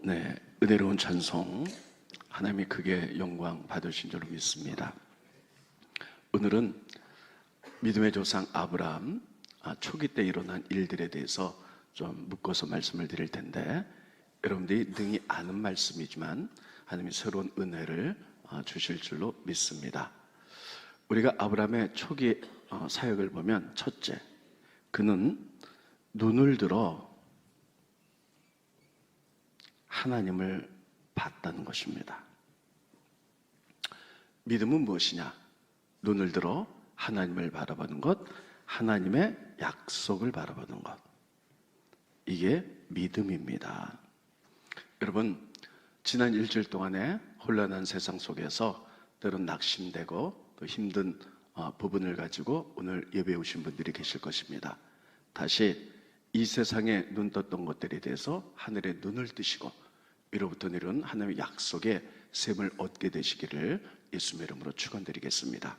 네, 은혜로운 찬송 하나님이 크게 영광 받으신 줄로 믿습니다. 오늘은 믿음의 조상 아브라함 초기 때 일어난 일들에 대해서 좀 묶어서 말씀을 드릴 텐데, 여러분들이 능히 아는 말씀이지만 하나님이 새로운 은혜를 주실 줄로 믿습니다. 우리가 아브라함의 초기 사역을 보면, 첫째, 그는 눈을 들어 하나님을 봤다는 것입니다. 믿음은 무엇이냐? 눈을 들어 하나님을 바라보는 것, 하나님의 약속을 바라보는 것. 이게 믿음입니다. 여러분, 지난 일주일 동안에 혼란한 세상 속에서 때론 낙심되고 또 힘든 부분을 가지고 오늘 예배에 오신 분들이 계실 것입니다. 다시 이 세상에 눈 떴던 것들에 대해서 하늘의 눈을 뜨시고 위로부터 내려온 하나님의 약속의 셈을 얻게 되시기를 예수님의 이름으로 축원드리겠습니다.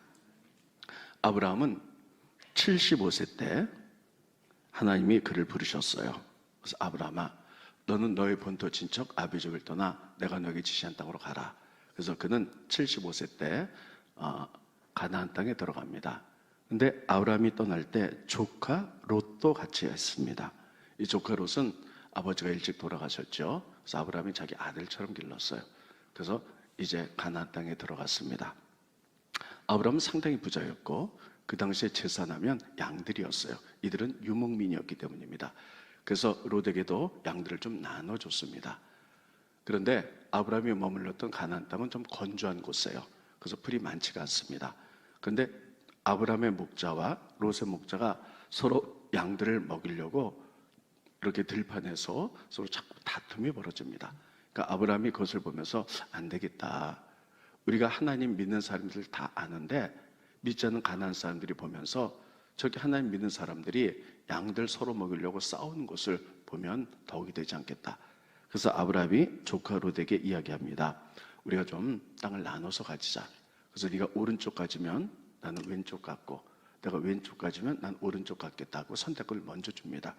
아브라함은 75세 때 하나님이 그를 부르셨어요. 그래서 아브라함아, 너는 너의 본토 친척 아비족을 떠나 내가 너에게 지시한 땅으로 가라. 그래서 그는 75세 때 가나안 땅에 들어갑니다. 근데 아브라함이 떠날 때 조카 롯도 같이 했습니다. 이 조카 롯은 아버지가 일찍 돌아가셨죠. 그래서 아브라함이 자기 아들처럼 길렀어요. 그래서 이제 가나안 땅에 들어갔습니다. 아브라함은 상당히 부자였고 그 당시에 재산하면 양들이었어요. 이들은 유목민이었기 때문입니다. 그래서 롯에게도 양들을 좀 나눠줬습니다. 그런데 아브라함이 머물렀던 가나안 땅은 좀 건조한 곳이에요. 그래서 풀이 많지가 않습니다. 그런데 아브라함의 목자와 롯의 목자가 서로 양들을 먹이려고 이렇게 들판에서 서로 자꾸 다툼이 벌어집니다. 그러니까 아브라함이 그것을 보면서 안 되겠다. 우리가 하나님 믿는 사람들 다 아는데 믿지 않는 가나안 사람들이 보면서 저기 하나님 믿는 사람들이 양들 서로 먹이려고 싸우는 것을 보면 더욱이 되지 않겠다. 그래서 아브라함이 조카 롯에게 이야기합니다. 우리가 좀 땅을 나눠서 가지자. 그래서 네가 오른쪽 가지면 나는 왼쪽 갖고, 내가 왼쪽 가지면 난 오른쪽 갖겠다고 선택을 먼저 줍니다.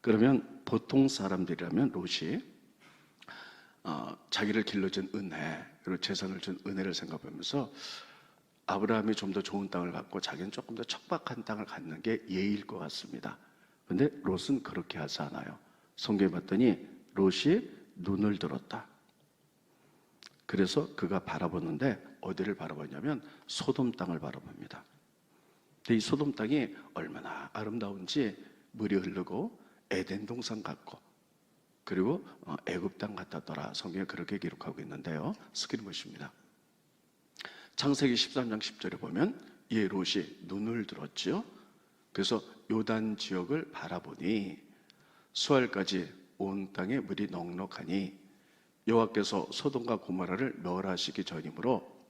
그러면 보통 사람들이라면 롯이 자기를 길러준 은혜, 그리고 재산을 준 은혜를 생각하면서 아브라함이 좀 더 좋은 땅을 갖고 자기는 조금 더 척박한 땅을 갖는 게 예의일 것 같습니다. 그런데 롯은 그렇게 하지 않아요. 성경에 봤더니 롯이 눈을 들었다. 그래서 그가 바라보는데 어디를 바라보냐면 소돔 땅을 바라봅니다. 근데 이 소돔 땅이 얼마나 아름다운지 물이 흐르고 에덴 동산 같고, 그리고 애굽 땅 같았더라. 성경에 그렇게 기록하고 있는데요. 스크린 보십니다. 창세기 13장 10절에 보면 이 롯이 눈을 들었죠. 그래서 요단 지역을 바라보니 수알까지 온 땅에 물이 넉넉하니 여호와께서 소돔과 고모라를 멸하시기 전이므로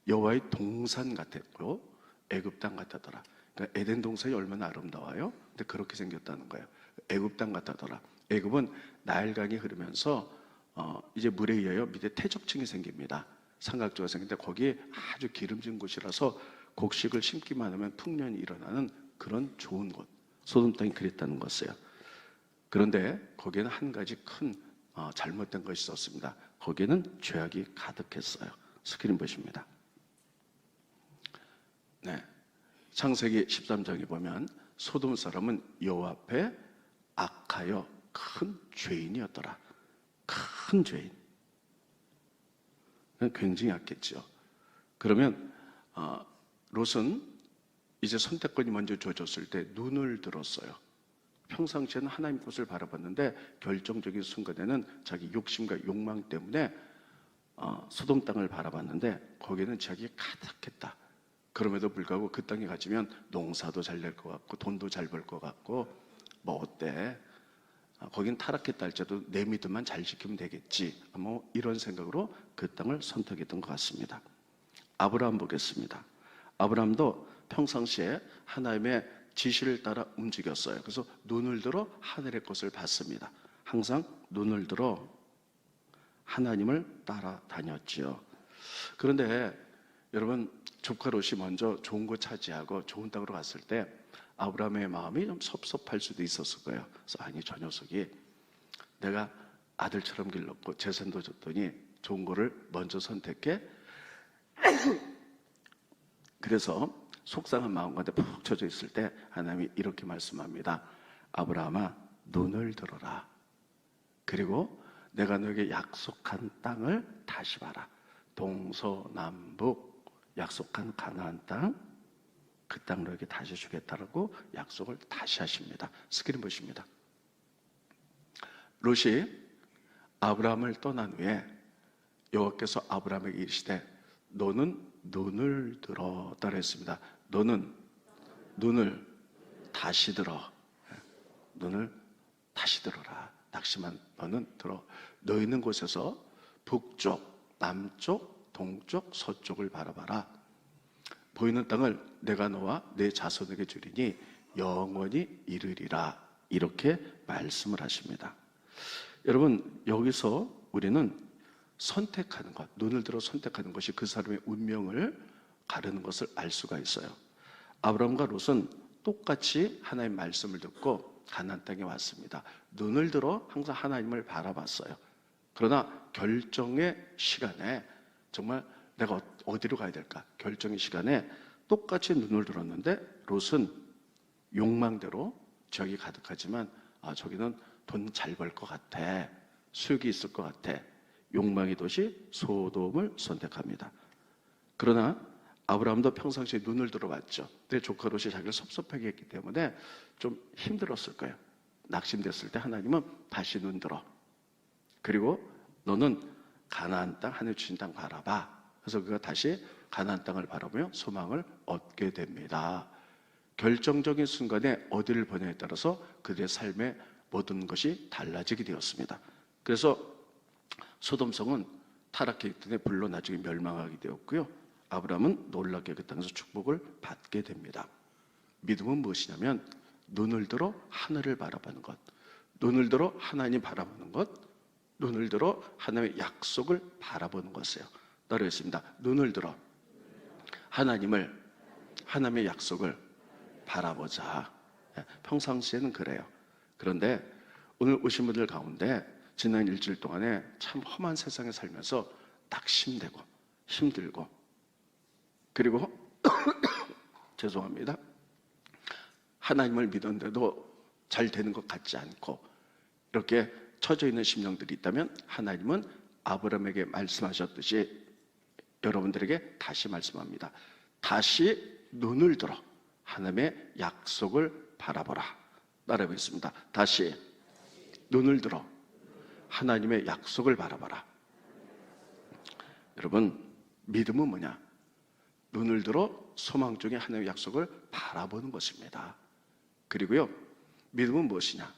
여호와의 동산 같았고 애굽 땅 같았더라. 그러니까 에덴 동산이 얼마나 아름다워요. 근데 그렇게 생겼다는 거예요. 애굽 땅 같았더라. 애굽은 나일강이 흐르면서 이제 물에 의하여 밑에 퇴적층이 생깁니다. 삼각조가 생기는데 거기에 아주 기름진 곳이라서 곡식을 심기만 하면 풍년이 일어나는 그런 좋은 곳, 소돔 땅이 그랬다는 것이에요. 그런데 거기에는 한 가지 큰 잘못된 것이 있었습니다. 거기에는 죄악이 가득했어요. 스크린 보십니다. 네, 창세기 13장에 보면 소돔 사람은 여호와 앞에 악하여 큰 죄인이었더라. 큰 죄인. 굉장히 약했죠. 그러면 롯은 이제 선택권이 먼저 주어졌을 때 눈을 들었어요. 평상시에는 하나님 것을 바라봤는데 결정적인 순간에는 자기 욕심과 욕망 때문에 소돔 땅을 바라봤는데 거기에는 죄악이 가득했다. 그럼에도 불구하고 그 땅에 갇히면 농사도 잘 될 것 같고 돈도 잘 벌 것 같고 뭐 어때? 거긴 타락했다 할지라도 내 믿음만 잘 지키면 되겠지. 뭐 이런 생각으로 그 땅을 선택했던 것 같습니다. 아브라함 보겠습니다. 아브라함도 평상시에 하나님의 지시를 따라 움직였어요. 그래서 눈을 들어 하늘의 것을 봤습니다. 항상 눈을 들어 하나님을 따라다녔지요. 그런데 여러분, 조카 롯이 먼저 좋은 곳 차지하고 좋은 땅으로 갔을 때 아브라함의 마음이 좀 섭섭할 수도 있었을 거예요. 그래서 아니, 저 녀석이 내가 아들처럼 길렀고 재산도 줬더니 좋은 거를 먼저 선택해. 그래서 속상한 마음 가운데 푹 젖어 있을 때 하나님이 이렇게 말씀합니다. 아브라함아, 눈을 들어라. 그리고 내가 너에게 약속한 땅을 다시 봐라. 동서남북 약속한 가나안 땅, 그 땅 너에게 다시 주겠다라고 약속을 다시 하십니다. 스크린 보십니다. 롯이 아브라함을 떠난 후에 여호와께서 아브라함에게 이르시되 너는 눈을 들어 따라 했습니다. 너는 눈을 다시 들어. 눈을 다시 들어라. 낙심한 너는 들어. 너 있는 곳에서 북쪽, 남쪽, 동쪽, 서쪽을 바라봐라. 보이는 땅을 내가 너와 내 자손에게 주리니 영원히 이르리라. 이렇게 말씀을 하십니다. 여러분, 여기서 우리는 선택하는 것, 눈을 들어 선택하는 것이 그 사람의 운명을 가르는 것을 알 수가 있어요. 아브라함과 롯은 똑같이 하나님의 말씀을 듣고 가나안 땅에 왔습니다. 눈을 들어 항상 하나님을 바라봤어요. 그러나 결정의 시간에 정말 내가 어디로 가야 될까? 결정의 시간에 똑같이 눈을 들었는데 롯은 욕망대로 저기 가득하지만 저기는 돈 잘 벌 것 같아. 수익이 있을 것 같아. 욕망의 도시 소돔을 선택합니다. 그러나 아브라함도 평상시에 눈을 들어봤죠. 근데 조카 롯이 자기를 섭섭하게 했기 때문에 좀 힘들었을 거예요. 낙심됐을 때 하나님은 다시 눈 들어. 그리고 너는 가나안 땅, 하늘 주신 땅 바라봐. 그래서 그가 다시 가나안 땅을 바라보며 소망을 얻게 됩니다. 결정적인 순간에 어디를 보냐에 따라서 그들의 삶의 모든 것이 달라지게 되었습니다. 그래서 소돔성은 타락했기 때문에 불로 나중에 멸망하게 되었고요. 아브라함은 놀랍게 그 땅에서 축복을 받게 됩니다. 믿음은 무엇이냐면 눈을 들어 하늘을 바라보는 것, 눈을 들어 하나님 바라보는 것, 눈을 들어 하나님의 약속을 바라보는 것이에요. 따르겠습니다. 눈을 들어 하나님의 약속을 바라보자. 평상시에는 그래요. 그런데 오늘 오신 분들 가운데 지난 일주일 동안에 참 험한 세상에 살면서 낙심되고 힘들고 그리고 죄송합니다. 하나님을 믿었는데도 잘 되는 것 같지 않고 이렇게 처져 있는 심령들이 있다면 하나님은 아브라함에게 말씀하셨듯이 여러분들에게 다시 말씀합니다. 다시 눈을 들어 하나님의 약속을 바라보라. 따라해보겠습니다. 다시 눈을 들어 하나님의 약속을 바라봐라. 여러분, 믿음은 뭐냐? 눈을 들어 소망 중에 하나님의 약속을 바라보는 것입니다. 그리고요, 믿음은 무엇이냐?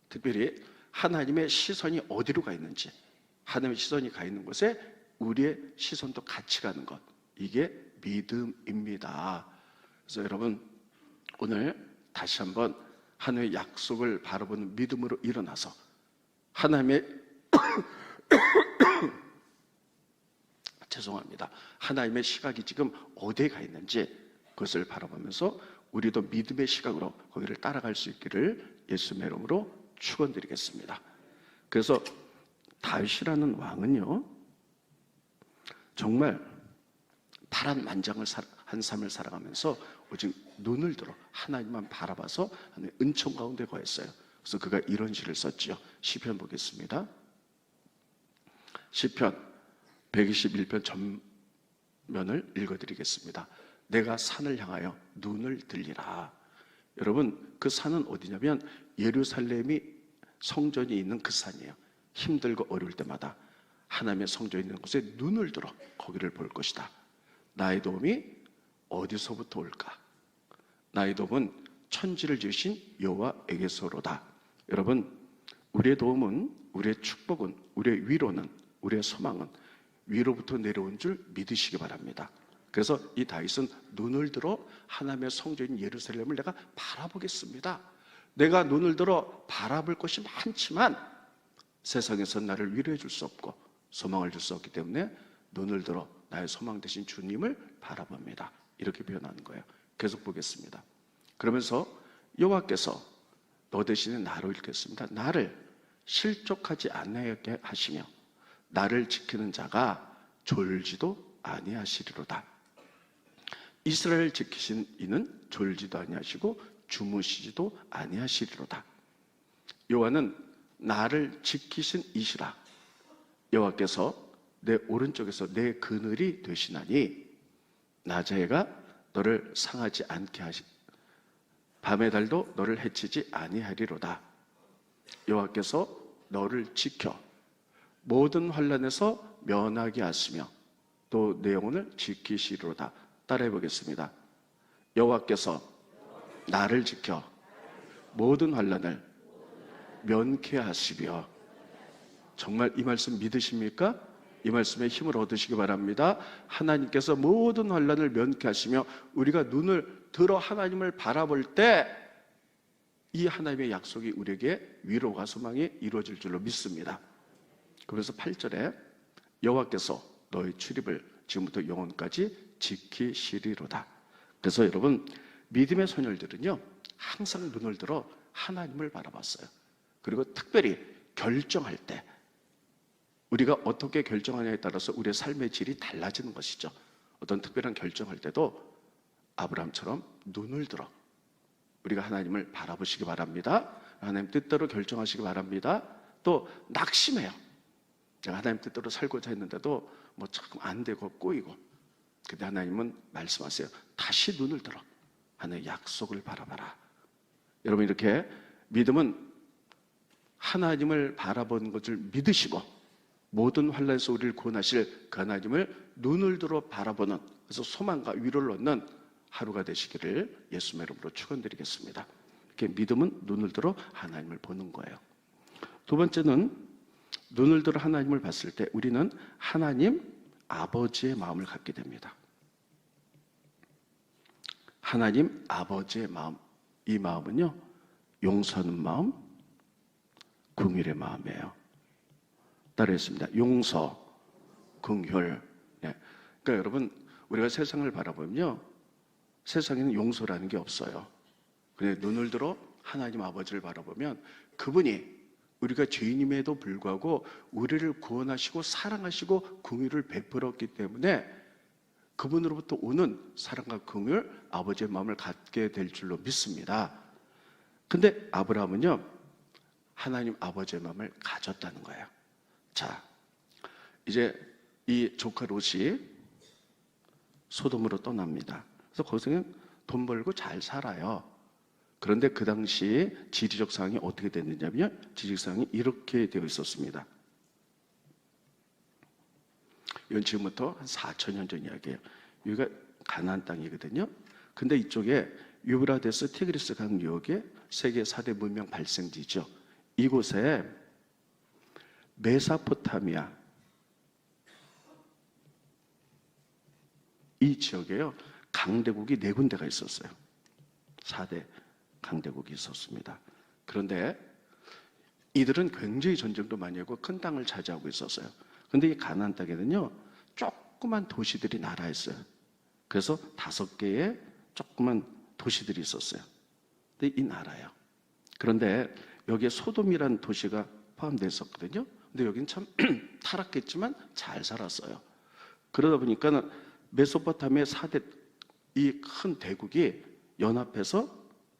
특별히 하나님의 시선이 어디로 가 있는지, 하나님의 시선이 가 있는 곳에 우리의 시선도 같이 가는 것, 이게 믿음입니다. 그래서 여러분, 오늘 다시 한번 하나님의 약속을 바라보는 믿음으로 일어나서 하나님의 죄송합니다. 하나님의 시각이 지금 어디에 가 있는지 그것을 바라보면서 우리도 믿음의 시각으로 거기를 따라갈 수 있기를 예수님의 이름으로 축원드리겠습니다. 그래서 다윗이라는 왕은요, 정말 파란만장한 삶을 살아가면서 오직 눈을 들어 하나님만 바라봐서 하나님의 은총 가운데 거했어요. 그래서 그가 이런 시를 썼지요. 시편 보겠습니다. 시편 121편 전면을 읽어드리겠습니다. 내가 산을 향하여 눈을 들리라. 여러분, 그 산은 어디냐면 예루살렘이 성전이 있는 그 산이에요. 힘들고 어려울 때마다 하나님의 성전이 있는 곳에 눈을 들어 거기를 볼 것이다. 나의 도움이 어디서부터 올까? 나의 도움은 천지를 지으신 여호와에게서로다. 여러분, 우리의 도움은, 우리의 축복은, 우리의 위로는, 우리의 소망은 위로부터 내려온 줄 믿으시기 바랍니다. 그래서 이 다윗은 눈을 들어 하나님의 성전인 예루살렘을 내가 바라보겠습니다. 내가 눈을 들어 바라볼 것이 많지만 세상에서 나를 위로해 줄 수 없고 소망을 줄 수 없기 때문에 눈을 들어 나의 소망 되신 주님을 바라봅니다. 이렇게 표현하는 거예요. 계속 보겠습니다. 그러면서 여호와께서 너 대신에 나로 읽겠습니다. 나를 실족하지 아니하게 하시며 나를 지키는 자가 졸지도 아니하시리로다. 이스라엘 지키신 이는 졸지도 아니하시고 주무시지도 아니하시리로다. 여호와는 나를 지키신 이시라. 여호와께서 내 오른쪽에서 내 그늘이 되시나니 낮의 해가 너를 상하지 않게 하시 밤의 달도 너를 해치지 아니하리로다. 여호와께서 너를 지켜 모든 환난에서 면하게 하시며 또 내 영혼을 지키시리로다. 따라해 보겠습니다. 여호와께서 나를 지켜 모든 환난을 면케 하시며. 정말 이 말씀 믿으십니까? 이 말씀에 힘을 얻으시기 바랍니다. 하나님께서 모든 환난을 면케 하시며 우리가 눈을 들어 하나님을 바라볼 때 이 하나님의 약속이 우리에게 위로와 소망이 이루어질 줄로 믿습니다. 그래서 8절에 여호와께서 너의 출입을 지금부터 영원까지 지키시리로다. 그래서 여러분, 믿음의 소녀들은요 항상 눈을 들어 하나님을 바라봤어요. 그리고 특별히 결정할 때 우리가 어떻게 결정하냐에 따라서 우리의 삶의 질이 달라지는 것이죠. 어떤 특별한 결정할 때도 아브라함처럼 눈을 들어 우리가 하나님을 바라보시기 바랍니다. 하나님 뜻대로 결정하시기 바랍니다. 또 낙심해요. 내가 하나님 뜻대로 살고자 했는데도 뭐 조금 안 되고 꼬이고, 근데 하나님은 말씀하세요. 다시 눈을 들어 하나님의 약속을 바라봐라. 여러분, 이렇게 믿음은 하나님을 바라보는 것을 믿으시고 모든 환난에서 우리를 구원하실 그 하나님을 눈을 들어 바라보는, 그래서 소망과 위로를 얻는 하루가 되시기를 예수님의 이름으로 축원드리겠습니다. 이렇게 믿음은 눈을 들어 하나님을 보는 거예요. 두 번째는 눈을 들어 하나님을 봤을 때 우리는 하나님 아버지의 마음을 갖게 됩니다. 하나님 아버지의 마음, 이 마음은요 용서하는 마음, 긍휼의 마음이에요. 따라했습니다. 용서, 긍휼. 네. 그러니까 여러분, 우리가 세상을 바라보면요 세상에는 용서라는 게 없어요. 근데 눈을 들어 하나님 아버지를 바라보면 그분이 우리가 죄인임에도 불구하고 우리를 구원하시고 사랑하시고 긍휼을 베풀었기 때문에 그분으로부터 오는 사랑과 긍휼, 아버지의 마음을 갖게 될 줄로 믿습니다. 근데 아브라함은요 하나님 아버지의 마음을 가졌다는 거예요. 자, 이제 이 조카 롯이 소돔으로 떠납니다. 그래서 거기서는 돈 벌고 잘 살아요. 그런데 그 당시 지리적 상황이 어떻게 됐느냐면 지리적 상황이 이렇게 되어 있었습니다. 이건 지금부터 한 4,000년 전 이야기예요. 여기가 가나안 땅이거든요. 근데 이쪽에 유브라데스 티그리스 강유역에 세계 4대 문명 발생지죠. 이곳에 메소포타미아, 이 지역에요 강대국이 4군데가 있었어요. 4대 강대국이 있었습니다. 그런데 이들은 굉장히 전쟁도 많이 하고 큰 땅을 차지하고 있었어요. 그런데 이 가나안 땅에는요 조그만 도시들이 나라였어요. 그래서 5개의 조그만 도시들이 있었어요. 근데 이 나라예요. 그런데 여기에 소돔이라는 도시가 포함되어 있었거든요. 근데 여기는 참 타락했지만 잘 살았어요. 그러다 보니까 메소포타미아 4대 이 큰 대국이 연합해서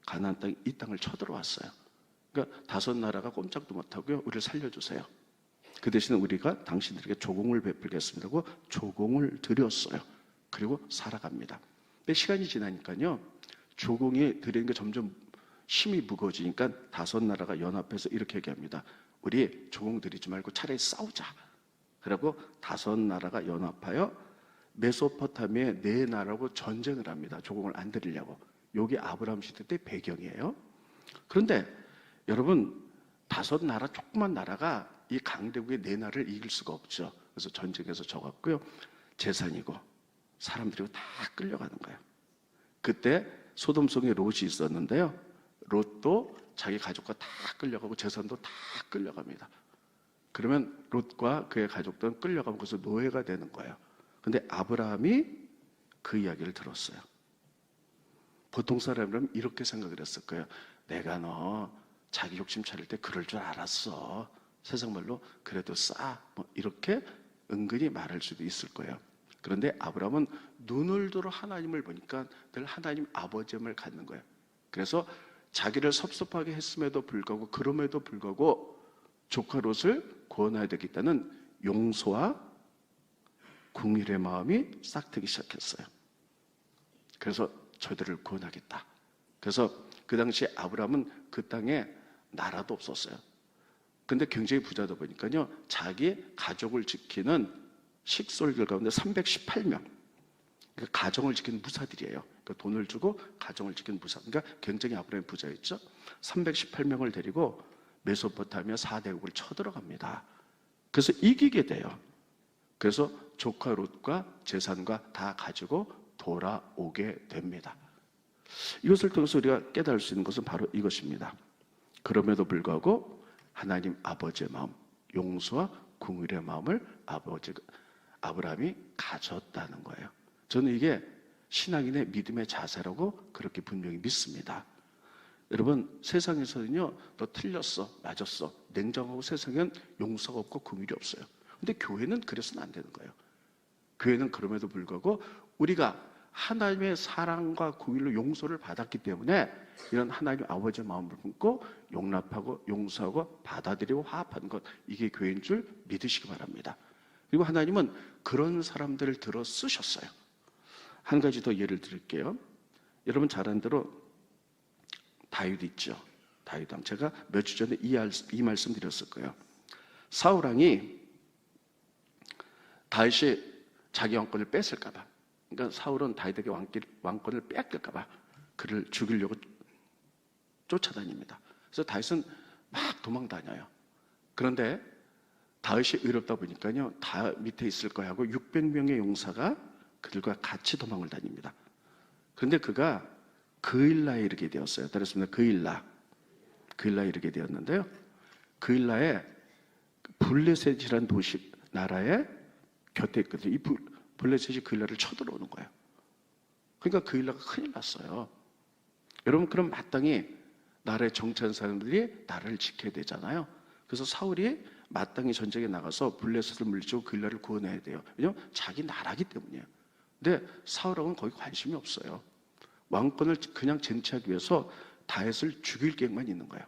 가나안 땅, 이 땅을 쳐들어왔어요. 그러니까 5나라가 꼼짝도 못하고요 우리를 살려주세요. 그 대신에 우리가 당신들에게 조공을 베풀겠습니다 하고 조공을 드렸어요. 그리고 살아갑니다. 근데 시간이 지나니까요 조공이 드리는 게 점점 힘이 무거워지니까 5나라가 연합해서 이렇게 얘기합니다. 우리 조공 드리지 말고 차라리 싸우자. 그리고 5나라가 연합하여 메소포타미아의 4나라하고 전쟁을 합니다. 조공을 안 드리려고. 이게 아브라함 시대 때 배경이에요. 그런데 여러분 5나라, 조그만 나라가 이 강대국의 4나라를 이길 수가 없죠. 그래서 전쟁에서 져갖고요 재산이고 사람들이 다 끌려가는 거예요. 그때 소돔 성에 롯이 있었는데요 롯도 자기 가족과 다 끌려가고 재산도 다 끌려갑니다. 그러면 롯과 그의 가족들은 끌려가면 거기서 노예가 되는 거예요. 근데 아브라함이 그 이야기를 들었어요. 보통 사람이라면 이렇게 생각을 했을 거예요. 내가 너 자기 욕심 차릴 때 그럴 줄 알았어. 세상 말로 그래도 뭐 이렇게 은근히 말할 수도 있을 거예요. 그런데 아브라함은 눈을 들어 하나님을 보니까 늘 하나님 아버지임을 갖는 거예요. 그래서 자기를 섭섭하게 했음에도 불구하고, 그럼에도 불구하고 조카 롯을 구원해야 되겠다는 용서와 궁일의 마음이 싹트기 시작했어요. 그래서 저들을 구원하겠다. 그래서 그 당시에 아브라함은 그 땅에 나라도 없었어요. 근데 굉장히 부자다 보니까요, 자기 가족을 지키는 식솔들 가운데 318명, 그러니까 가정을 지키는 무사들이에요. 그러니까 돈을 주고 가정을 지키는 무사. 그러니까 굉장히 아브라함이 부자였죠. 318명을 데리고 메소포타미아 4대국을 쳐들어갑니다. 그래서 이기게 돼요. 그래서 조카 롯과 재산과 다 가지고 돌아오게 됩니다. 이것을 통해서 우리가 깨달을 수 있는 것은 바로 이것입니다. 그럼에도 불구하고 하나님 아버지의 마음, 용서와 긍휼의 마음을 아브라함이 가졌다는 거예요. 저는 이게 신앙인의 믿음의 자세라고 그렇게 분명히 믿습니다. 여러분, 세상에서는요, 너 틀렸어, 맞았어, 냉정하고 세상엔 용서가 없고 긍휼이 없어요. 근데 교회는 그래서는 안 되는 거예요. 교회는 그럼에도 불구하고 우리가 하나님의 사랑과 긍휼로 용서를 받았기 때문에 이런 하나님 아버지의 마음을 품고 용납하고 용서하고 받아들이고 화합하는 것, 이게 교회인 줄 믿으시기 바랍니다. 그리고 하나님은 그런 사람들을 들어 쓰셨어요. 한 가지 더 예를 드릴게요. 여러분 잘 아는 대로 다윗 있죠. 다윗 왕. 제가 몇 주 전에 이 말씀 드렸을 거예요. 사울 왕이 다윗이 자기 왕권을 뺏을까 봐, 그러니까 사울은 다윗에게 왕권을 뺏길까 봐 그를 죽이려고 쫓아다닙니다. 그래서 다윗은 막 도망다녀요. 그런데 다윗이 의롭다 보니까요, 다 밑에 있을 거야 하고 600명의 용사가 그들과 같이 도망을 다닙니다. 그런데 그가 그일라에 이르게 되었어요. 따랐습니다. 그일라에 이르게 되었는데요, 그일라에 블레셋이라는 도시, 나라에 곁에 있거든요. 이 블레셋이 그일라를 쳐들어오는 거예요. 그러니까 그일라가 큰일 났어요. 여러분, 그럼 마땅히 나라에 정치하는 사람들이 나라를 지켜야 되잖아요. 그래서 사울이 마땅히 전쟁에 나가서 블레셋을 물리치고 그일라를 구원해야 돼요. 왜냐하면 자기 나라기 때문이에요. 근데 사울하고는 거기 관심이 없어요. 왕권을 그냥 쟁취하기 위해서 다윗을 죽일 계획만 있는 거예요.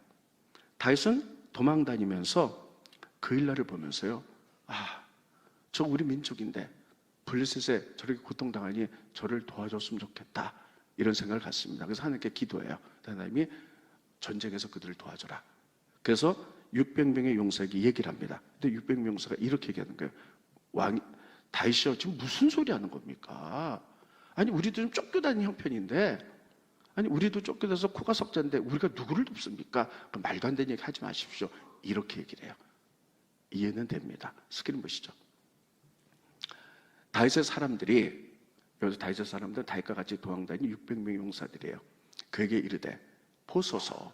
다윗은 도망 다니면서 그일라를 보면서요, 저 우리 민족인데 블레셋에 저렇게 고통당하니 저를 도와줬으면 좋겠다, 이런 생각을 갖습니다. 그래서 하나님께 기도해요. 하나님이 전쟁에서 그들을 도와줘라. 그래서 600명의 용사에게 얘기를 합니다. 근데 600명 용사가 이렇게 얘기하는 거예요. 다윗이요, 지금 무슨 소리 하는 겁니까? 아니, 우리도 좀 쫓겨다니는 형편인데, 아니, 우리도 쫓겨다서 코가 석자인데 우리가 누구를 돕습니까? 말도 안 되는 얘기 하지 마십시오. 이렇게 얘기를 해요. 이해는 됩니다. 스크린 보시죠. 다윗의 사람들이, 여기서 다윗의 사람들은 다윗과 같이 도망다니는 600명의 용사들이에요. 그에게 이르되, 보소서,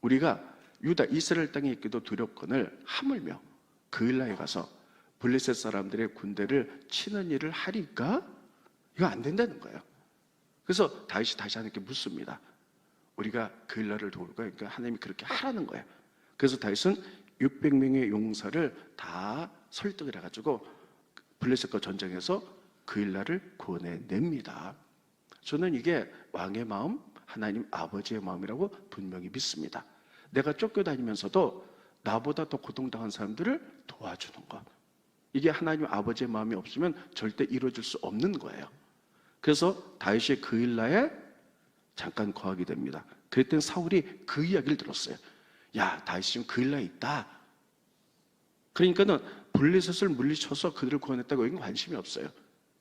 우리가 유다 이스라엘 땅에 있기도 두렵거늘 하물며 그일라에 가서 블레셋 사람들의 군대를 치는 일을 하리까? 이거 안 된다는 거예요. 그래서 다윗이 다시 하나님께 묻습니다. 우리가 그일라를 도울까? 그러니까 하나님이 그렇게 하라는 거예요. 그래서 다윗은 600명의 용사를 다 설득을 해가지고 블레셋과 전쟁에서 그일라를 구원해냅니다. 저는 이게 왕의 마음, 하나님 아버지의 마음이라고 분명히 믿습니다. 내가 쫓겨다니면서도 나보다 더 고통당한 사람들을 도와주는 것, 이게 하나님 아버지의 마음이 없으면 절대 이루어질 수 없는 거예요. 그래서 다윗이 그일라에 잠깐 거하게 됩니다. 그랬더니 사울이 그 이야기를 들었어요. 야, 다윗이 지금 그일라에 있다. 그러니까는 블레셋을 물리쳐서 그들을 구원했다고 여기는 관심이 없어요.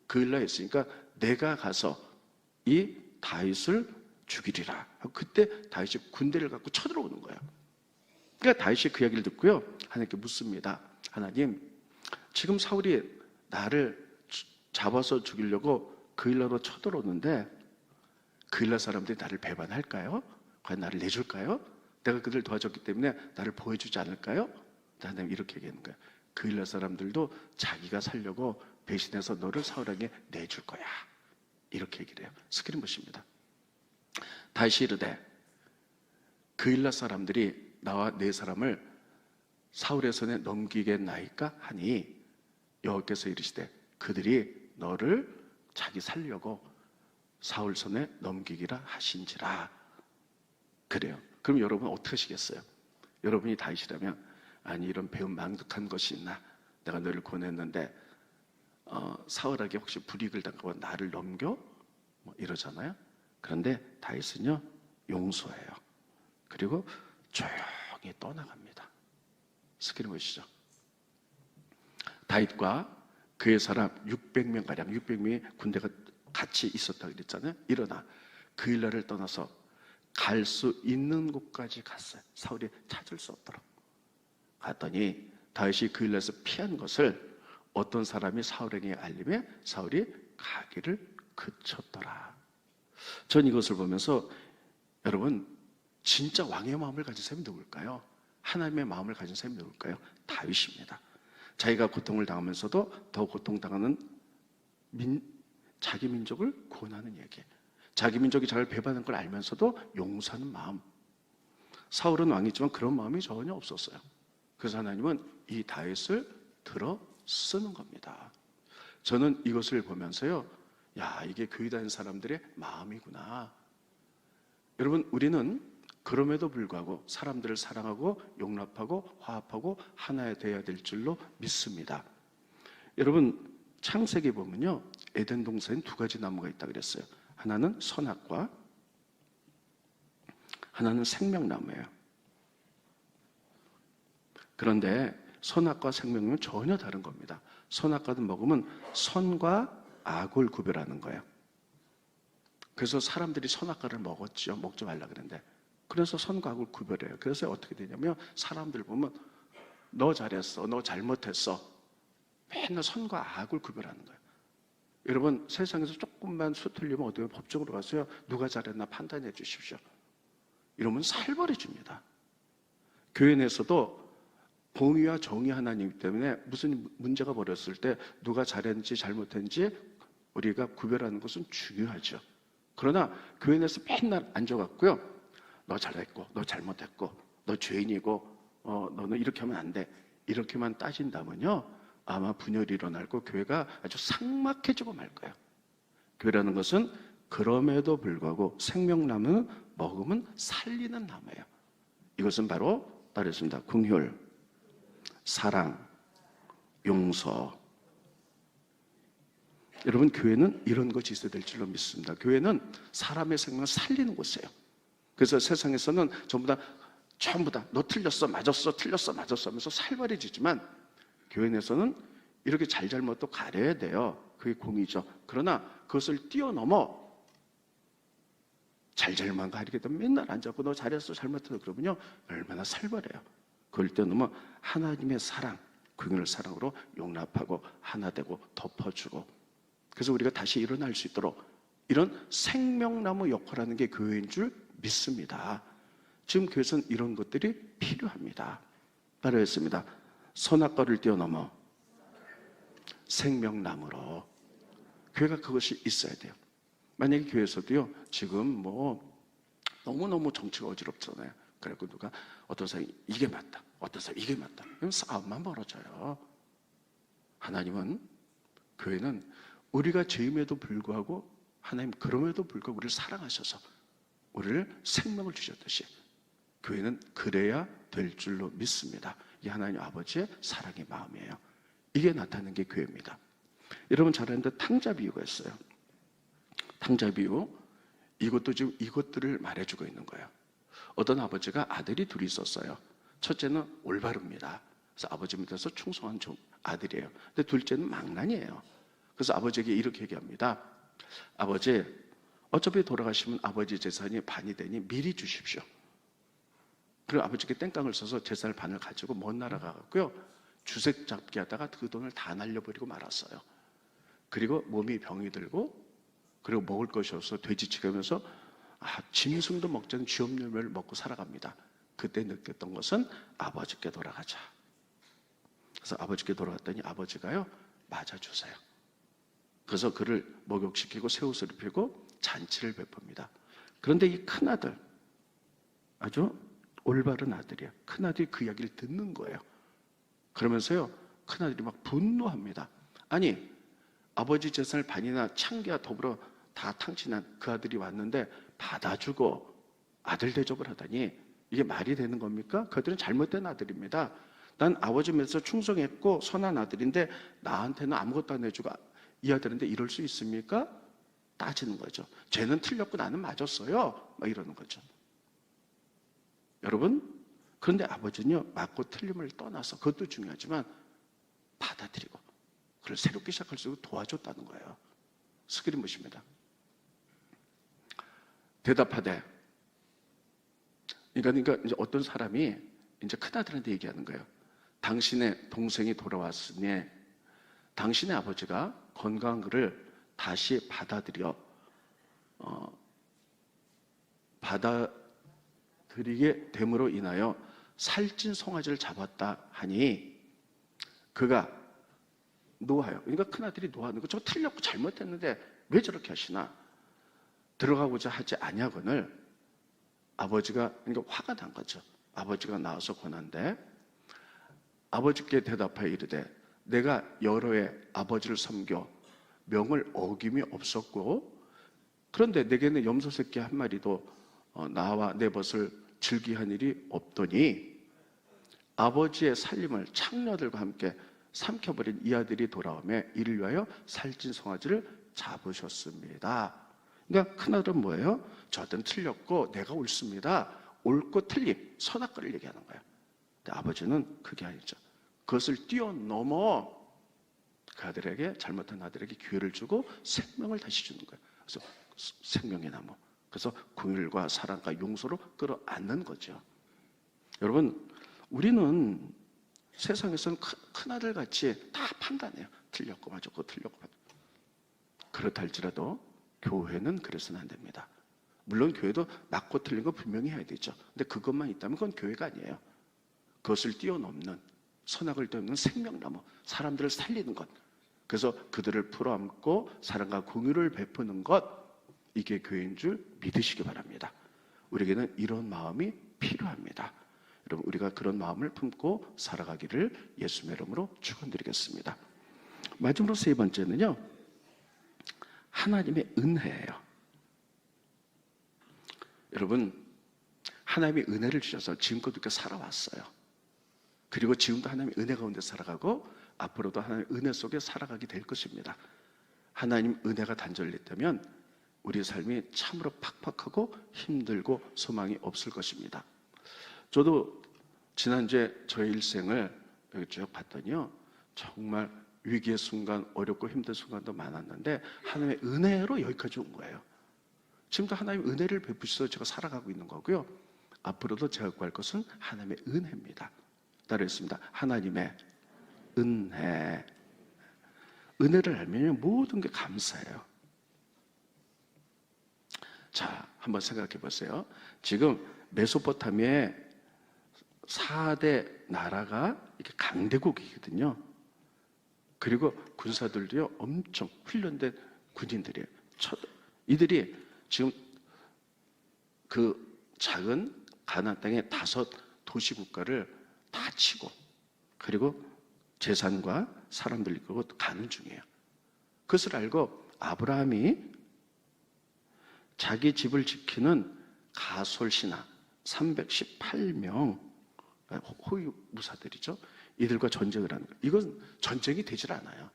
그일라에 있으니까 내가 가서 이 다윗을 죽이리라. 그때 다윗이 군대를 갖고 쳐들어오는 거예요. 그러니까 다윗이 그 이야기를 듣고요, 하나님께 묻습니다. 하나님, 지금 사울이 나를 잡아서 죽이려고 그일라로 쳐들어오는데 그일라 사람들이 나를 배반할까요? 과연 나를 내줄까요? 내가 그들을 도와줬기 때문에 나를 보여주지 않을까요? 하나님 이렇게 얘기하는 거예요. 그일라 사람들도 자기가 살려고 배신해서 너를 사울에게 내줄 거야, 이렇게 얘기를 해요. 스크린 보십니다. 다시 이르되, 그일라 사람들이 나와 네 사람을 사울의 손에 넘기겠나이까 하니 여호와께서 이르시되 그들이 너를 자기 살려고 사울 손에 넘기기라 하신지라. 그래요. 그럼 여러분 어떻게 하시겠어요? 여러분이 다윗이라면 아니 이런 배운 망득한 것이 있나? 내가 너를 권했는데 사울에게 혹시 불이익을 당하고 나를 넘겨? 뭐 이러잖아요. 그런데 다윗은요 용서해요. 그리고 조용히 떠나갑니다. 스크린 보시죠. 다윗과 그의 사람 600명가량 600명이 군대가 같이 있었다고 그랬잖아요. 일어나 그 일날을 떠나서 갈 수 있는 곳까지 갔어요. 사울이 찾을 수 없도록 갔더니 다윗이 그 일날에서 피한 것을 어떤 사람이 사울에게 알림해 사울이 가기를 그쳤더라. 전 이것을 보면서 여러분 진짜 왕의 마음을 가진 사람이 누굴까요? 하나님의 마음을 가진 사람이 누굴까요? 다윗입니다. 자기가 고통을 당하면서도 더 고통당하는 자기 민족을 구원하는 얘기, 자기 민족이 자기를 배반하는 걸 알면서도 용서하는 마음. 사울은 왕이지만 그런 마음이 전혀 없었어요. 그래서 하나님은 이 다윗을 들어 쓰는 겁니다. 저는 이것을 보면서요, 야, 이게 교회 다니는 사람들의 마음이구나. 여러분, 우리는 그럼에도 불구하고 사람들을 사랑하고 용납하고 화합하고 하나가 되어야 될 줄로 믿습니다. 여러분, 창세기 보면요, 에덴 동산에 두 가지 나무가 있다고 그랬어요. 하나는 선악과 하나는 생명나무예요. 그런데 선악과 생명은 전혀 다른 겁니다. 선악과는 먹으면 선과 악을 구별하는 거예요. 그래서 사람들이 선악과를 먹었죠. 먹지 말라 그랬는데. 그래서 선과 악을 구별해요. 그래서 어떻게 되냐면 사람들 보면 너 잘했어, 너 잘못했어. 맨날 선과 악을 구별하는 거예요. 여러분, 세상에서 조금만 수틀리면 어떻게 법적으로 가서요, 누가 잘했나 판단해 주십시오. 이러면 살벌해집니다. 교회 내에서도 공의와 정의 하나님이기 때문에 무슨 문제가 벌어졌을 때 누가 잘했는지 잘못했는지 우리가 구별하는 것은 중요하죠. 그러나 교회 내에서 맨날 앉아갖고요, 너 잘했고 너 잘못했고 너 죄인이고 너는 이렇게 하면 안 돼, 이렇게만 따진다면요 아마 분열이 일어날 거 교회가 아주 삭막해지고 말 거예요. 교회라는 것은 그럼에도 불구하고 생명나무는 먹으면 살리는 나무예요. 이것은 바로 따르겠습니다. 긍휼, 사랑, 용서. 여러분, 교회는 이런 것이 있어야 될 줄로 믿습니다. 교회는 사람의 생명을 살리는 곳이에요. 그래서 세상에서는 전부 다 너 틀렸어, 맞았어, 틀렸어, 맞았어 하면서 살벌해지지만 교회 내에서는 이렇게 잘잘못도 가려야 돼요. 그게 공의죠. 그러나 그것을 뛰어넘어 잘잘만 가리게 되면 맨날 앉아서 너 잘했어, 잘못했어 그러면요 얼마나 살벌해요. 그걸 뛰어넘어 하나님의 사랑, 긍휼의 사랑으로 용납하고 하나 되고 덮어주고, 그래서 우리가 다시 일어날 수 있도록 이런 생명나무 역할하는 게 교회인 줄 믿습니다. 지금 교회에서는 이런 것들이 필요합니다. 따라했습니다. 선악과를 뛰어넘어 생명나무로. 교회가 그것이 있어야 돼요. 만약에 교회에서도요, 지금 너무너무 정치가 어지럽잖아요. 그래갖고 누가 어떤 사람이 이게 맞다, 어떤 사람이 이게 맞다, 그럼 싸움만 벌어져요. 하나님은, 교회는 우리가 죄임에도 불구하고 하나님 그럼에도 불구하고 우리를 사랑하셔서 우리를 생명을 주셨듯이 교회는 그래야 될 줄로 믿습니다. 이 하나님 아버지의 사랑의 마음이에요. 이게 나타나는 게 교회입니다. 여러분 잘 아는데 탕자비유가 있어요. 탕자비유, 이것도 지금 이것들을 말해주고 있는 거예요. 어떤 아버지가 아들이 둘이 있었어요. 첫째는 올바릅니다. 그래서 아버지 밑에서 충성한 아들이에요. 근데 둘째는 망난이에요. 그래서 아버지에게 이렇게 얘기합니다. 아버지, 어차피 돌아가시면 아버지 재산이 반이 되니 미리 주십시오. 그리고 아버지께 땡깡을 써서 재산을 반을 가지고 먼 나라 가고요, 주색 잡기 하다가 그 돈을 다 날려버리고 말았어요. 그리고 몸이 병이 들고, 그리고 먹을 것이 없어 돼지치기하면서 짐승도 먹지 않는 쥐없는 먹고 살아갑니다. 그때 느꼈던 것은 아버지께 돌아가자. 그래서 아버지께 돌아갔더니 아버지가요 맞아주세요. 그래서 그를 목욕시키고 새 옷을 입히고 잔치를 베풉니다. 그런데 이 큰아들, 아주 올바른 아들이에요. 큰아들이 그 이야기를 듣는 거예요. 그러면서요, 큰아들이 막 분노합니다. 아니, 아버지 재산을 반이나 창기와 더불어 다 탕진한 그 아들이 왔는데 받아주고 아들 대접을 하다니 이게 말이 되는 겁니까? 그 아들은 잘못된 아들입니다. 난 아버지 면에서 충성했고 선한 아들인데 나한테는 아무것도 안 해주고 이 아들인데 이럴 수 있습니까? 따지는 거죠. 쟤는 틀렸고 나는 맞았어요. 막 이러는 거죠. 여러분, 그런데 아버지는요, 맞고 틀림을 떠나서 그것도 중요하지만 받아들이고 그걸 새롭게 시작할 수 있도록 도와줬다는 거예요. 스크린 보십니다. 대답하되, 그러니까 이제 어떤 사람이 이제 큰아들한테 얘기하는 거예요. 당신의 동생이 돌아왔으니 당신의 아버지가 건강한 그를 다시 받아들이게 됨으로 인하여 살찐 송아지를 잡았다 하니 그가 노하여, 그러니까 큰아들이 노하는 거, 저 틀렸고 잘못했는데 왜 저렇게 하시나? 들어가고자 하지 아니하거늘 아버지가, 그러니까 화가 난 거죠. 아버지가 나와서 권한대 아버지께 대답하여 이르되 내가 여러 해 아버지를 섬겨 명을 어김이 없었고 그런데 내게는 염소 새끼 한 마리도 나와 내 벗을 즐기한 일이 없더니 아버지의 살림을 창녀들과 함께 삼켜버린 이 아들이 돌아오매 이를 위하여 살찐 송아지를 잡으셨습니다. 그러니까 큰아들은 뭐예요? 저 아들은 틀렸고 내가 옳습니다. 옳고 틀림, 선악과를 얘기하는 거예요. 근데 아버지는 그게 아니죠. 그것을 뛰어넘어 그 아들에게, 잘못한 아들에게 기회를 주고 생명을 다시 주는 거예요. 그래서 생명의 나무, 그래서 긍휼과 사랑과 용서로 끌어안는 거죠. 여러분, 우리는 세상에서는 큰아들 같이 다 판단해요. 틀렸고 맞았고 틀렸고 맞았고. 그렇다 할지라도 교회는 그래서는 안 됩니다. 물론 교회도 맞고 틀린 거 분명히 해야 되죠. 근데 그것만 있다면 그건 교회가 아니에요. 그것을 뛰어넘는, 선악을 뛰어넘는 생명나무, 사람들을 살리는 것, 그래서 그들을 풀어안고 사랑과 공유를 베푸는 것, 이게 교회인 줄 믿으시기 바랍니다. 우리에게는 이런 마음이 필요합니다. 여러분, 우리가 그런 마음을 품고 살아가기를 예수님의 이름으로 축원드리겠습니다. 마지막으로 세 번째는요, 하나님의 은혜예요. 여러분, 하나님이 은혜를 주셔서 지금껏 이렇게 살아왔어요. 그리고 지금도 하나님의 은혜 가운데 살아가고 앞으로도 하나님의 은혜 속에 살아가게 될 것입니다. 하나님 은혜가 단절됐다면 우리 삶이 참으로 팍팍하고 힘들고 소망이 없을 것입니다. 저도 지난주에 저의 일생을 쭉 봤더니요, 정말 위기의 순간, 어렵고 힘든 순간도 많았는데 하나님의 은혜로 여기까지 온 거예요. 지금도 하나님의 은혜를 베푸셔서 제가 살아가고 있는 거고요, 앞으로도 제가 구할 것은 하나님의 은혜입니다. 따르겠습니다. 하나님의 은혜. 은혜를 알면 모든 게 감사해요. 자, 한번 생각해 보세요. 지금 메소포타미아의 4대 나라가 이렇게 강대국이거든요. 그리고 군사들도요, 엄청 훈련된 군인들이에요. 이들이 지금 그 작은 가나안 땅의 5 도시 국가를 다 치고, 그리고 재산과 사람들 이끌고 가는 중이에요. 그것을 알고 아브라함이 자기 집을 지키는 가솔 신하 318명 호위무사들이죠. 이들과 전쟁을 하는 거예요. 이건 전쟁이 되질 않아요.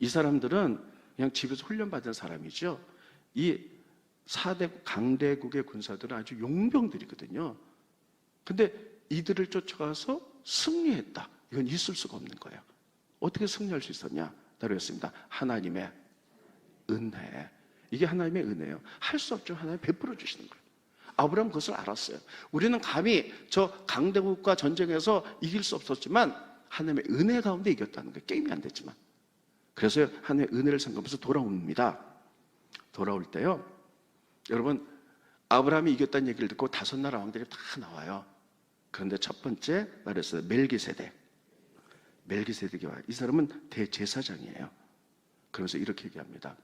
이 사람들은 그냥 집에서 훈련받은 사람이죠. 이 4대 강대국의 군사들은 아주 용병들이거든요. 근데 이들을 쫓아가서 승리했다. 이건 있을 수가 없는 거예요. 어떻게 승리할 수 있었냐? 따르겠습니다. 하나님의 은혜. 이게 하나님의 은혜예요. 할 수 없죠. 하나님 베풀어 주시는 거예요. 아브라함은 그것을 알았어요. 우리는 감히 저 강대국과 전쟁에서 이길 수 없었지만 하나님의 은혜 가운데 이겼다는 거예요. 게임이 안 됐지만. 그래서 하나님의 은혜를 생각하면서 돌아옵니다. 돌아올 때요, 여러분, 아브라함이 이겼다는 얘기를 듣고 5 나라 왕들이 다 나와요. 그런데 첫 번째 말했어요. 멜기세덱이 와요. 이 사람은 대제사장이에요. 그러면서 이렇게 얘기합니다.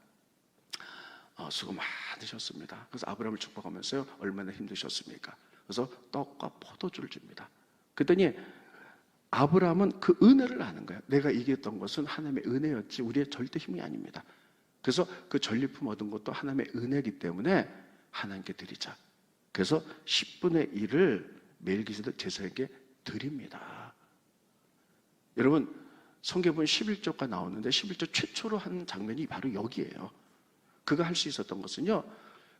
수고 많으셨습니다. 그래서 아브라함을 축복하면서요, 얼마나 힘드셨습니까? 그래서 떡과 포도주를 줍니다. 그랬더니 아브라함은 그 은혜를 아는 거예요. 내가 이겼던 것은 하나님의 은혜였지 우리의 절대 힘이 아닙니다. 그래서 그 전리품 얻은 것도 하나님의 은혜이기 때문에 하나님께 드리자. 그래서 10분의 1을 멜기세덱 제사에게 드립니다. 여러분 성경에 11조가 나오는데 11조 최초로 한 장면이 바로 여기예요. 그가 할 수 있었던 것은요,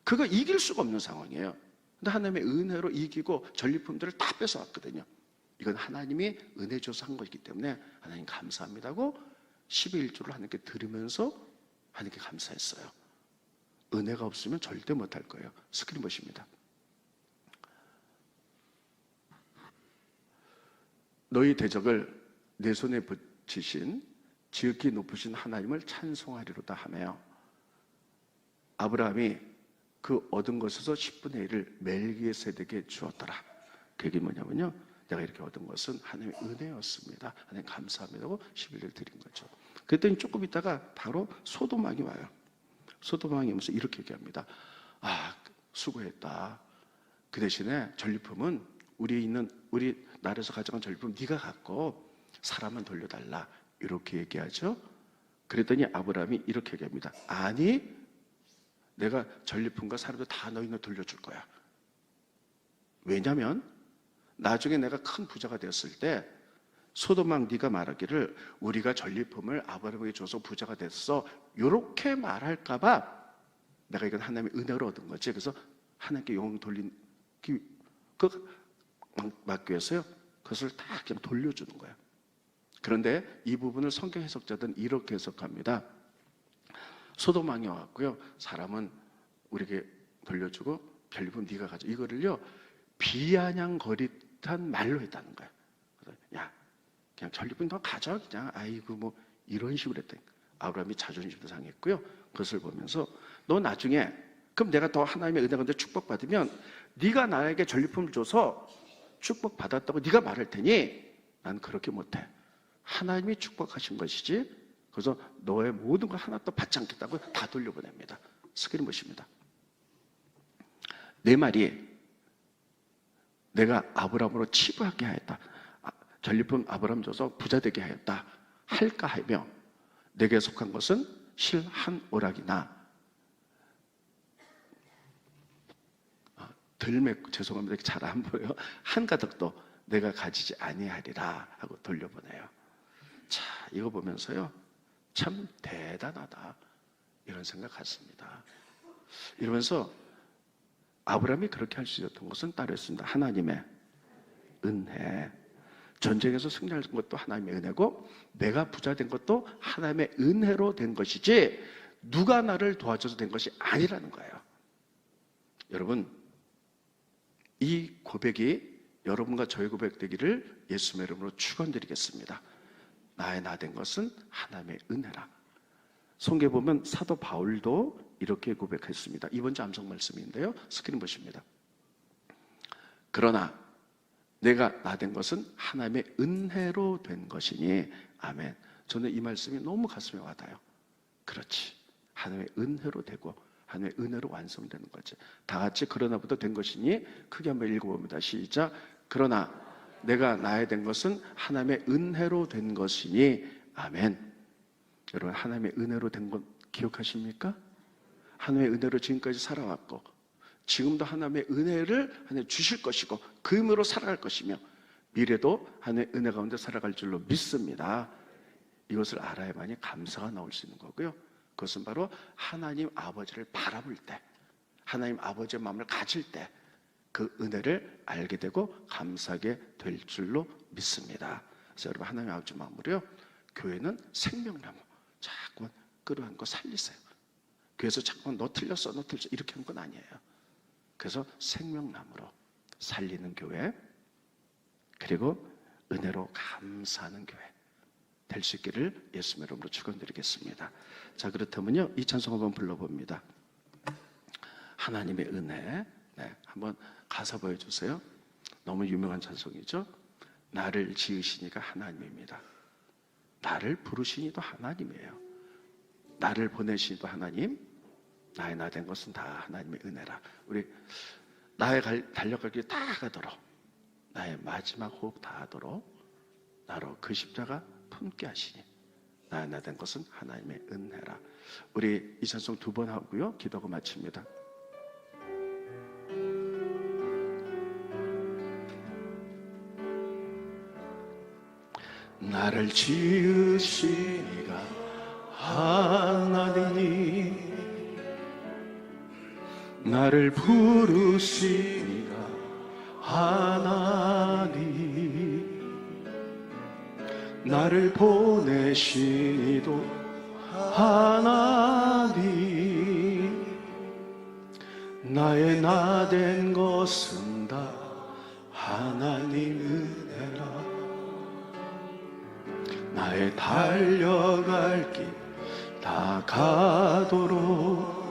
그가 이길 수가 없는 상황이에요. 근데 하나님의 은혜로 이기고 전리품들을 다 뺏어왔거든요. 이건 하나님이 은혜 줘서 한 것이기 때문에 하나님 감사합니다고 11조를 하나님께 드리면서 하나님께 감사했어요. 은혜가 없으면 절대 못할 거예요. 스크린 보십니다. 너희 대적을 내 손에 붙이신 지극히 높으신 하나님을 찬송하리로다 하며 아브라함이 그 얻은 것에서 10분의 1을 멜기세덱에게 주었더라. 그게 뭐냐면요, 내가 이렇게 얻은 것은 하나님의 은혜였습니다. 하나님 감사합니다고 11을 드린 거죠. 그랬더니 조금 있다가 바로 소돔왕이 와요. 소돔왕이 오면서 이렇게 얘기합니다. 아, 수고했다. 그 대신에 전리품은 우리 나라에서 가져간 전리품 네가 갖고 사람은 돌려달라. 이렇게 얘기하죠. 그랬더니 아브라함이 이렇게 얘기합니다. 아니, 내가 전리품과 사람들 다 너희는 돌려줄 거야. 왜냐하면 나중에 내가 큰 부자가 되었을 때 소돔왕 네가 말하기를 우리가 전리품을 아브라함에게 줘서 부자가 됐어, 이렇게 말할까 봐 내가 이건 하나님의 은혜로 얻은 거지. 그래서 하나님께 영광 막기 위해서요, 그것을 다 그냥 돌려주는 거야. 그런데 이 부분을 성경 해석자들은 이렇게 해석합니다. 소돔왕이 와갖고요, 사람은 우리에게 돌려주고 전리품 네가 가져. 이거를요 비아냥거리한 말로 했다는 거야. 그래서 야, 그냥 전리품 너 가져, 그냥. 아이고 뭐 이런 식으로 했대. 아브라함이 자존심도 상했고요. 그것을 보면서 너 나중에 그럼 내가 더 하나님의 은혜 가운데 축복받으면 네가 나에게 전리품을 줘서 축복받았다고 네가 말할 테니 난 그렇게 못해. 하나님이 축복하신 것이지 그래서 너의 모든 걸 하나도 받지 않겠다고 다 돌려보냅니다. 스크린 보십니다. 내 말이 내가 아브라함으로 치부하게 하였다, 전리품 아브라함 줘서 부자 되게 하였다 할까 하며 내게 속한 것은 실 한 오락이나 들매, 죄송합니다, 잘 안 보여요. 한 가닥도 내가 가지지 아니하리라 하고 돌려보내요. 자, 이거 보면서요, 참 대단하다 이런 생각 같습니다. 이러면서 아브라함이 그렇게 할 수 있었던 것은 따르였습니다. 하나님의 은혜. 전쟁에서 승리한 것도 하나님의 은혜고 내가 부자 된 것도 하나님의 은혜로 된 것이지 누가 나를 도와줘서 된 것이 아니라는 거예요. 여러분, 이 고백이 여러분과 저의 고백 되기를 예수의 이름으로 축원드리겠습니다. 나의 나 된 것은 하나님의 은혜라. 성경에 보면 사도 바울도 이렇게 고백했습니다. 이번 주 암송 말씀인데요, 스크린 보십니다. 그러나 내가 나 된 것은 하나님의 은혜로 된 것이니. 아멘. 저는 이 말씀이 너무 가슴에 와닿아요. 그렇지, 하나님의 은혜로 되고 하나님의 은혜로 완성되는 거지. 다 같이 그러나보다 된 것이니 크게 한번 읽어봅니다. 시작. 그러나 내가 나의 된 것은 하나님의 은혜로 된 것이니. 아멘. 여러분, 하나님의 은혜로 된 것 기억하십니까? 하나님의 은혜로 지금까지 살아왔고 지금도 하나님의 은혜를 하나님 주실 것이고 그 힘으로 살아갈 것이며 미래도 하나님의 은혜 가운데 살아갈 줄로 믿습니다. 이것을 알아야만이 감사가 나올 수 있는 거고요. 그것은 바로 하나님 아버지를 바라볼 때, 하나님 아버지의 마음을 가질 때 그 은혜를 알게 되고 감사하게 될 줄로 믿습니다. 그래서 여러분, 하나님 아버지 마음으로요, 교회는 생명나무 자꾸 끌어안고 살리세요. 교회에서 자꾸 너 틀렸어 이렇게 하는 건 아니에요. 그래서 생명나무로 살리는 교회, 그리고 은혜로 감사하는 교회 될 수 있기를 예수의 이름으로 축원드리겠습니다. 자, 그렇다면요, 이 찬송 한번 불러봅니다. 하나님의 은혜. 네, 한번 가사 보여주세요. 너무 유명한 찬송이죠. 나를 지으시니가 하나님입니다. 나를 부르시니도 하나님이에요. 나를 보내시니도 하나님, 나의 나 된 것은 다 하나님의 은혜라. 우리 나의 달려갈 길 다 가도록, 나의 마지막 호흡 다 하도록 나로 그 십자가 품게 하시니 나의 나 된 것은 하나님의 은혜라. 우리 이 찬송 2번 하고요, 기도가 마칩니다. 나를 지으시니가 하나님, 나를 부르시니가 하나님, 나를 보내시니도 하나님, 나의 나 된 것은 다 하나님 은혜라. 나의 달려갈 길 다 가도록,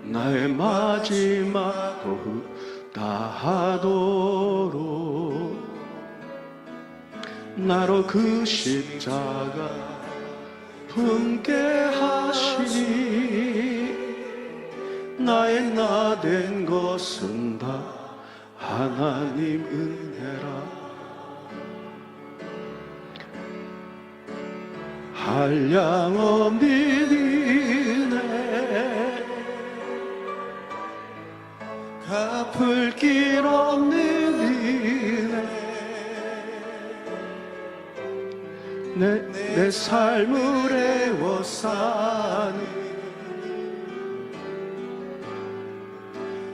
나의 마지막 호흡 다 하도록, 나로 그 십자가 품게 하시니 나의 나 된 것은 다 하나님 은혜라. 한량없는 은혜, 갚을 길 없는 은혜, 내 삶을 애워싸는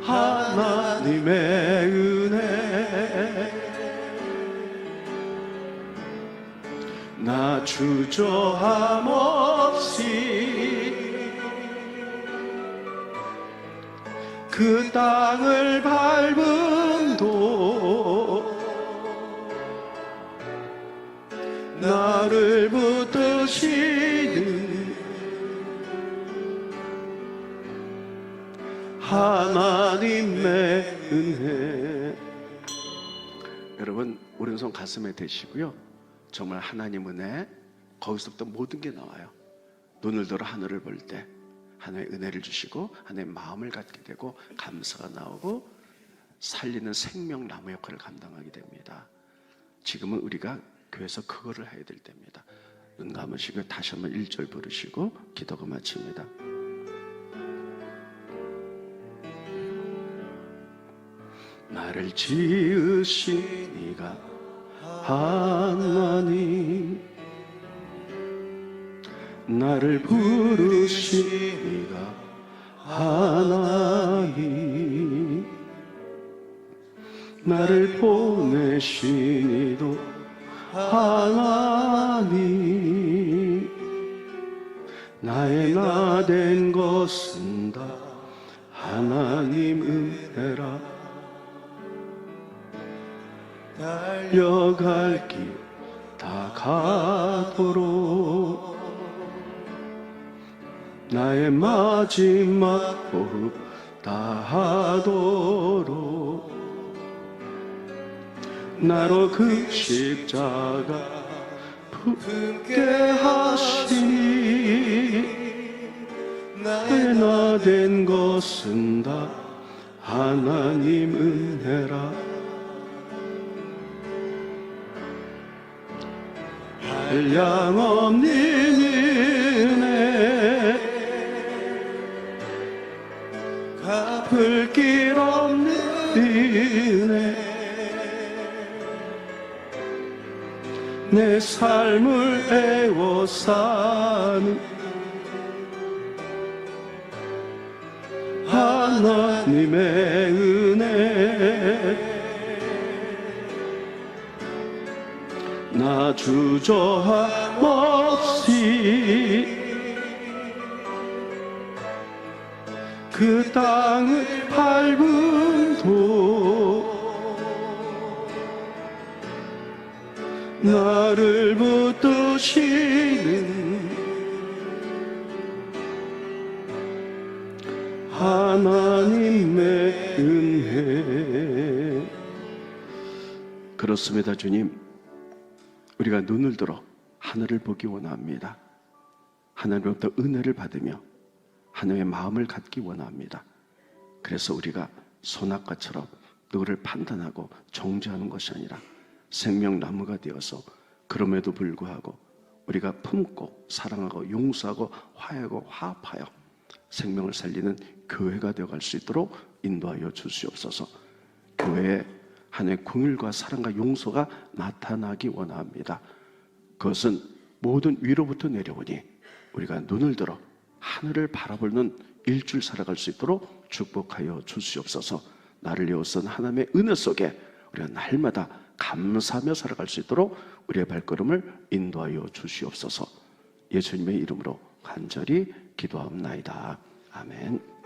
하나님의 은혜, 나 주저함 없이 그 땅을 밟음도 나를 붙드시는 하나님의 은혜. 여러분, 오른손 가슴에 대시고요, 정말 하나님 은혜, 거기서부터 모든 게 나와요. 눈을 들어 하늘을 볼 때 하나님의 은혜를 주시고 하나님의 마음을 갖게 되고 감사가 나오고 살리는 생명나무 역할을 감당하게 됩니다. 지금은 우리가 교회에서 그거를 해야 될 때입니다. 눈 감으시고 다시 한번 1절 부르시고 기도가 마칩니다. 나를 지으신 이가 하나님, 나를 부르신 이가 하나님, 나를 보내신 이도 하나님, 나의 나 된 것은 다 하나님 은혜라. 달려갈 길 다 가도록, 나의 마지막 호흡 다 하도록, 나로 그 십자가 품게 하시니 나의 나 된 것은 다 하나님 은혜라. 한량없는 은혜, 갚을 길 없는 은혜, 내 삶을 애워싸는 하나님의 은혜, 나 주저함 없이 그 땅을 밟음도 나를 붙드시는 하나님의 은혜. 그렇습니다, 주님. 우리가 눈을 들어 하늘을 보기 원합니다. 하나님으로부터 은혜를 받으며 하나님의 마음을 갖기 원합니다. 그래서 우리가 선악과처럼 누구를 판단하고 정죄하는 것이 아니라 생명나무가 되어서 그럼에도 불구하고 우리가 품고 사랑하고 용서하고 화해하고 화합하여 생명을 살리는 교회가 되어갈 수 있도록 인도하여 주시옵소서. 교회에 하나님의 긍휼과 사랑과 용서가 나타나기 원합니다. 그것은 모든 위로부터 내려오니 우리가 눈을 들어 하늘을 바라보는 일주일 살아갈 수 있도록 축복하여 주시옵소서. 나를 이어선 하나님의 은혜 속에 우리가 날마다 감사하며 살아갈 수 있도록 우리의 발걸음을 인도하여 주시옵소서. 예수님의 이름으로 간절히 기도하옵나이다. 아멘.